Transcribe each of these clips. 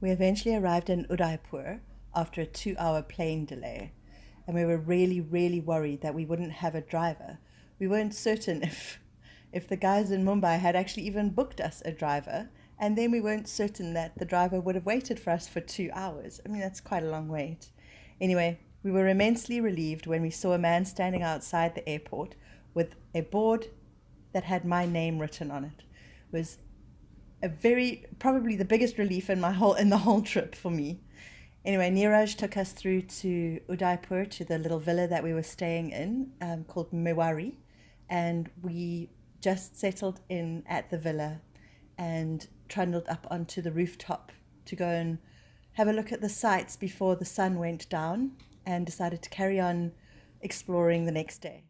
We eventually arrived in Udaipur after a 2-hour plane delay, and we were really, really worried that we wouldn't have a driver. We weren't certain if the guys in Mumbai had actually even booked us a driver, and then we weren't certain that the driver would have waited for us for 2 hours. I mean, that's quite a long wait. Anyway, we were immensely relieved when we saw a man standing outside the airport with a board that had my name written on it. It was probably the biggest relief in the whole trip for me. Anyway, Neeraj took us through to Udaipur, to the little villa that we were staying in, called Mewari, and we just settled in at the villa and trundled up onto the rooftop to go and have a look at the sights before the sun went down, and decided to carry on exploring the next day.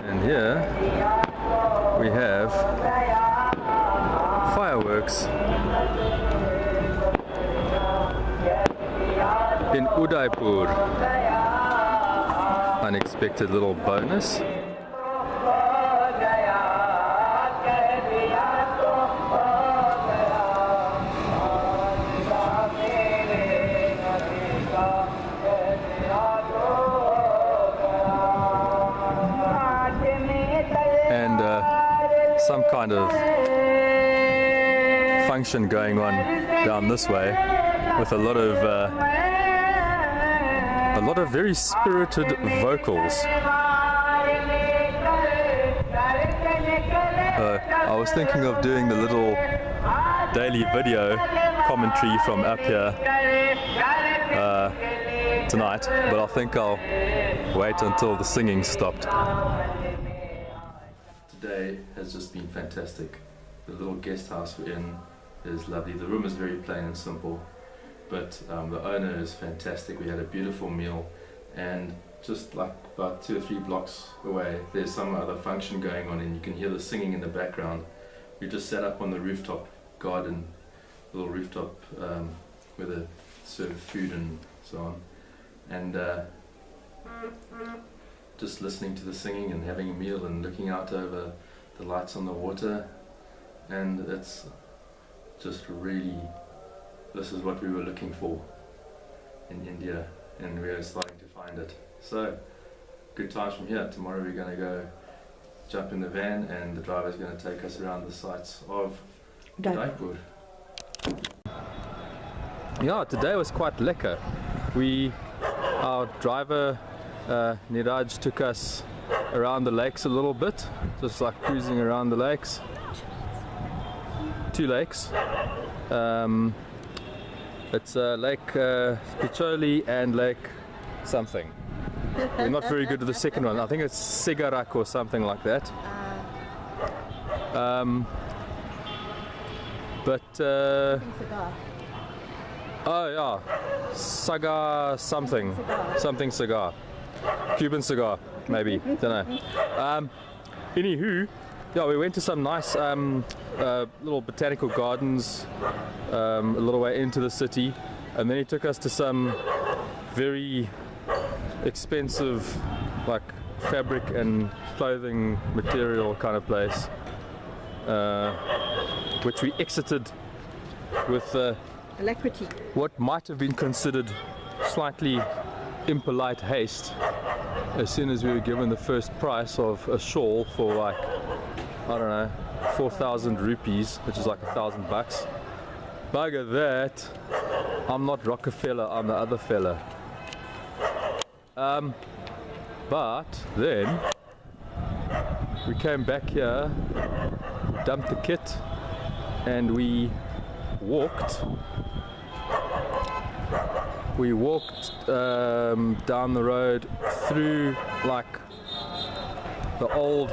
And here we have fireworks in Udaipur. Unexpected little bonus. And some kind of function going on down this way with a lot of very spirited vocals. I was thinking of doing the little daily video commentary from up here tonight, but I think I'll wait until the singing stopped. Today has just been fantastic. The little guest house we're in is lovely. The room is very plain and simple, but the owner is fantastic. We had a beautiful meal, and just like about 2 or 3 blocks away there's some other function going on, and you can hear the singing in the background. We just sat up on the rooftop garden, little rooftop where they serve food and so on, and just listening to the singing and having a meal and looking out over the lights on the water. And it's just really, this is what we were looking for in India, and we are starting to find it. So good times from here. Tomorrow we're going to go jump in the van, and the driver's going to take us around the sites of Udaipur. Yeah, today was quite lekker. Our driver Neeraj took us around the lakes a little bit, just like cruising around the lakes. 2 lakes. It's Lake Picholi and Lake something. We're not very good with the second one. I think it's Sigarak or something like that. Oh yeah, Sagar something cigar. Cuban cigar, maybe, don't know. Anywho, yeah, we went to some nice little botanical gardens a little way into the city, and then he took us to some very expensive, like, fabric and clothing material kind of place, which we exited with Alacrity. what might have been considered slightly impolite haste, as soon as we were given the first price of a shawl for, like, I don't know, 4,000 rupees, which is like $1,000 bucks. Bugger that, I'm not Rockefeller, I'm the other fella. But then we came back here, dumped the kit, and we walked down the road through, like, the old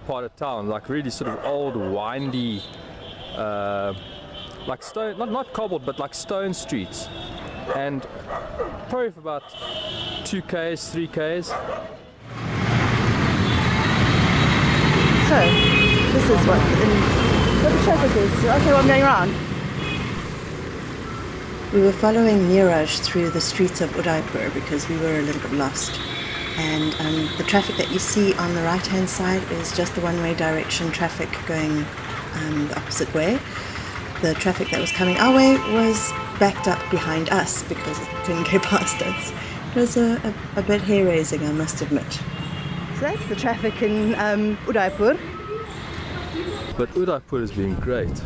part of town, like really sort of old windy, like stone, not cobbled, but like stone streets, and probably for about 2 k's, 3 k's. So, this is what the traffic is. Okay, well, I'm going around. We were following Neeraj through the streets of Udaipur because we were a little bit lost. and the traffic that you see on the right hand side is just the one-way direction traffic going the opposite way. The traffic that was coming our way was backed up behind us because it couldn't go past us. It was a bit hair-raising, I must admit. So that's the traffic in Udaipur. But Udaipur has been great.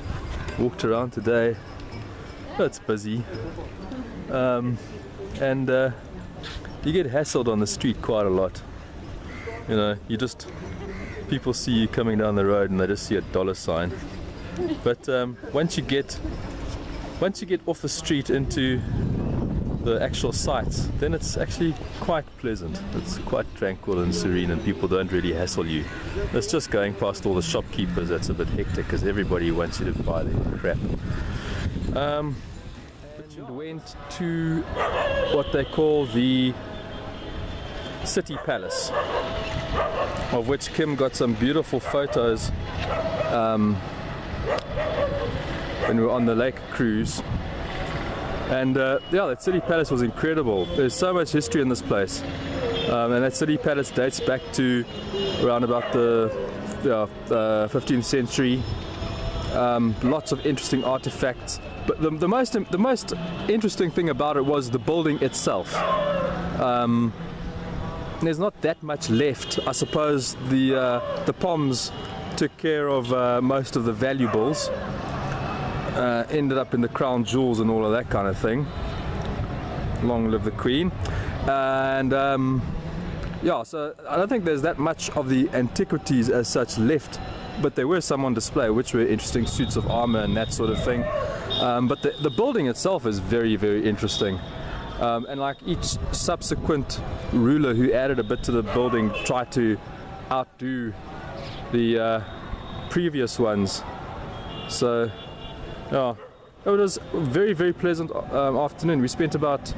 Walked around today. It's busy. And you get hassled on the street quite a lot. You know, people see you coming down the road and they just see a dollar sign. But once you get off the street into the actual sites, then it's actually quite pleasant. It's quite tranquil and serene, and people don't really hassle you. It's just going past all the shopkeepers that's a bit hectic because everybody wants you to buy their crap. Went to what they call the City Palace, of which Kim got some beautiful photos when we were on the lake cruise. And yeah, that City Palace was incredible. There's so much history in this place, and that City Palace dates back to around about the 15th century. Lots of interesting artifacts, but the most interesting thing about it was the building itself. There's not that much left. I suppose the Poms took care of most of the valuables. Ended up in the crown jewels and all of that kind of thing. Long live the Queen. And yeah, so I don't think there's that much of the antiquities as such left, but there were some on display which were interesting, suits of armor and that sort of thing. But the building itself is very, very interesting. And like each subsequent ruler who added a bit to the building tried to outdo the previous ones. So yeah, it was a very, very pleasant afternoon. We spent about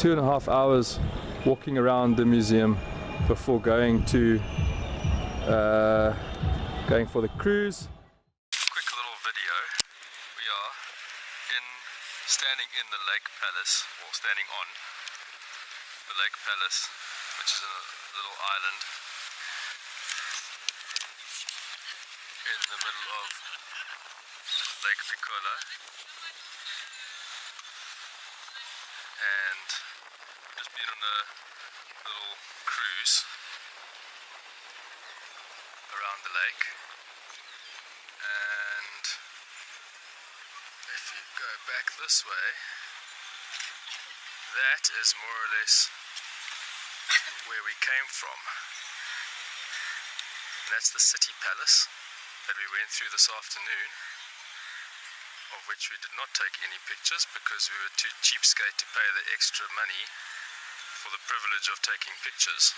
2.5 hours walking around the museum before going for the cruise. Quick little video. We are standing in the Lake Palace, or standing on the Lake Palace, which is a little island in the middle of Lake Piccola, and just been on a little cruise around the lake. And if you go back this way, that is more or less where we came from. And that's the City Palace that we went through this afternoon, of which we did not take any pictures because we were too cheapskate to pay the extra money for the privilege of taking pictures.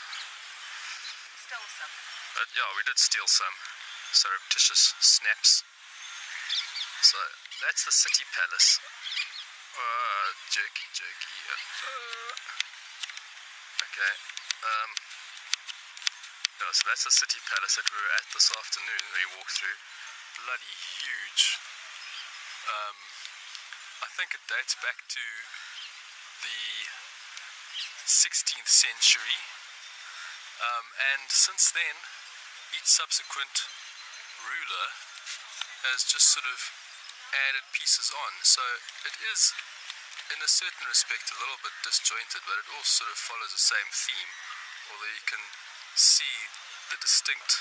Stole some. But yeah, we did steal some surreptitious snaps. So that's the City Palace. Jerky. Okay. Yeah, so that's the City Palace that we were at this afternoon. We walked through. Bloody huge. I think it dates back to the 16th century, and since then each subsequent ruler has just sort of added pieces on, so it is in a certain respect a little bit disjointed, but it all sort of follows the same theme, although you can see the distinct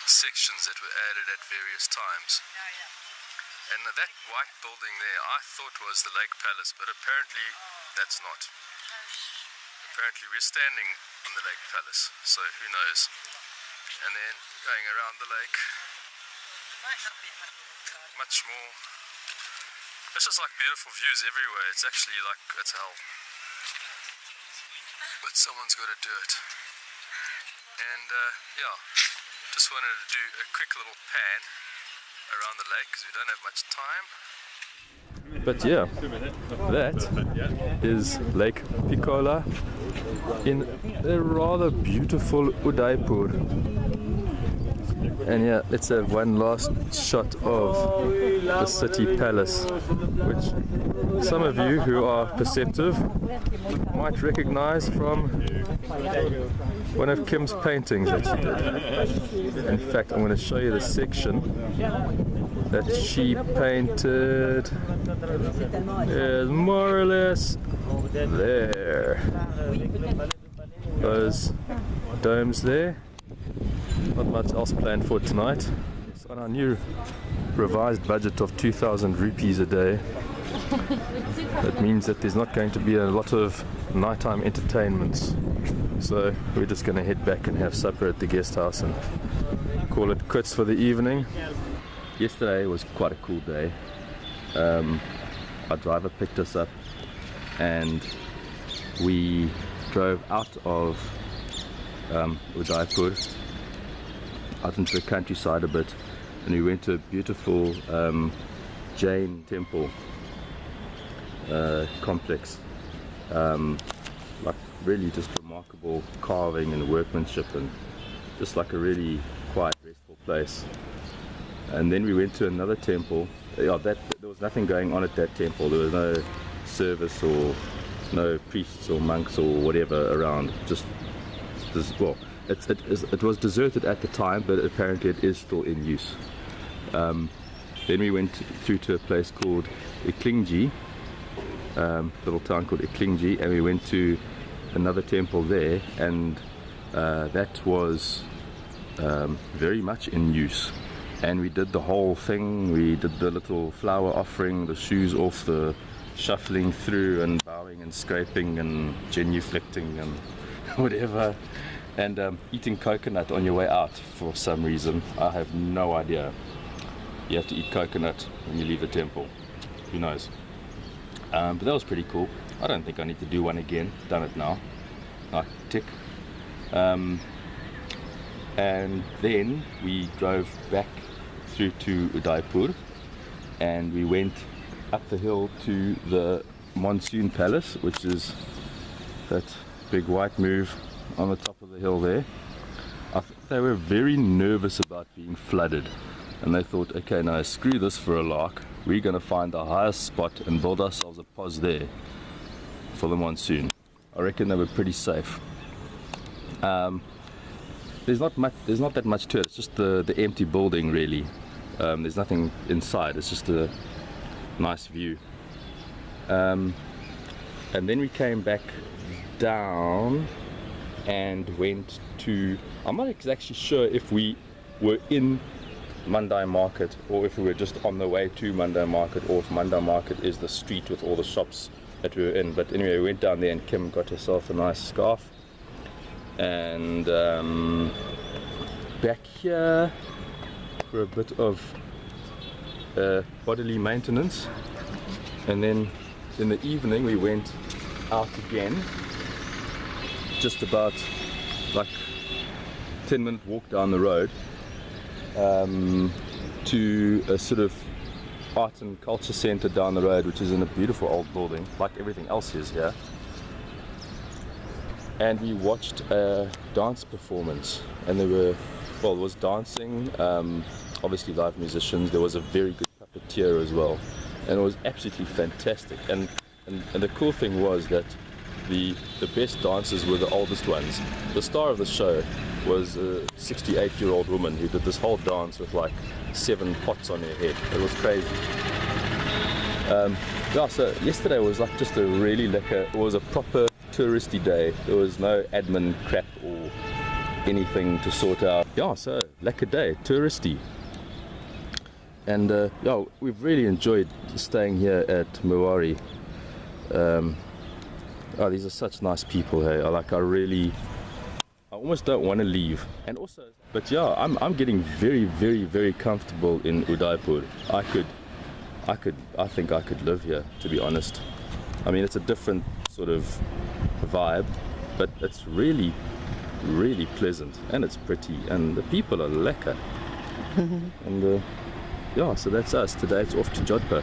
sections that were added at various times. And that white building there, I thought was the Lake Palace, but apparently that's not. Apparently we're standing on the Lake Palace, so who knows. And then going around the lake, much more. It's just like beautiful views everywhere. It's actually like, it's hell. But someone's got to do it. And yeah, just wanted to do a quick little pan around the lake because we don't have much time. But yeah, that is Lake Piccola in a rather beautiful Udaipur. And yeah, let's have one last shot of the City Palace, which some of you who are perceptive might recognize from one of Kim's paintings that she did. In fact, I'm going to show you the section that she painted. Is more or less there. Those domes there. Not much else planned for tonight. It's on our new revised budget of 2,000 rupees a day. That means that there's not going to be a lot of nighttime entertainments. So we're just going to head back and have supper at the guest house and call it quits for the evening. Yesterday was quite a cool day. Our driver picked us up and we drove out of Udaipur out into the countryside a bit, and we went to a beautiful Jain temple complex, like really just remarkable carving and workmanship, and just like a really quiet, restful place. And then we went to another temple. There was nothing going on at that temple. There was no service or no priests or monks or whatever around. Just well, it was deserted at the time, but apparently it is still in use. Then we went through to a place called Iklingji, little town called Iklingji, and we went to another temple there, and that was very much in use. And we did the whole thing. We did the little flower offering, the shoes off, the shuffling through and bowing and scraping and genuflecting and whatever, and eating coconut on your way out for some reason. I have no idea. You have to eat coconut when you leave the temple. Who knows? But that was pretty cool. I don't think I need to do one again. Done it now. Tick. And then we drove back through to Udaipur, and we went up the hill to the Monsoon Palace, which is that big white move on the top of the hill there. I think they were very nervous about being flooded, and they thought, okay, now screw this for a lark, we're going to find the highest spot and build ourselves a pos there for the monsoon. I reckon they were pretty safe. There's not that much to it. It's just the empty building, really. There's nothing inside. It's just a nice view. And then we came back down and went to, I'm not exactly sure if we were in Mandai Market or if we were just on the way to Mandai Market, or if Mandai Market is the street with all the shops that we were in. But anyway, we went down there and Kim got herself a nice scarf. And back here for a bit of bodily maintenance, and then in the evening we went out again, just about like 10-minute walk down the road, to a sort of art and culture centre down the road, which is in a beautiful old building like everything else is here. And we watched a dance performance, and there was dancing, obviously live musicians. There was a very good puppeteer as well, and it was absolutely fantastic. And the cool thing was that the best dancers were the oldest ones. The star of the show was a 68-year-old woman who did this whole dance with like 7 pots on her head. It was crazy. So yesterday was like just a really lekker, it was a proper touristy day. There was no admin crap or anything to sort out. Yeah, so lekker day, touristy. And we've really enjoyed staying here at Mewari. These are such nice people, hey. I almost don't want to leave. And also, but yeah, I'm getting very, very, very comfortable in Udaipur. I think I could live here, to be honest. I mean, it's a different sort of vibe, but it's really, really pleasant, and it's pretty, and the people are lekker. And so that's us. Today it's off to Jodhpur.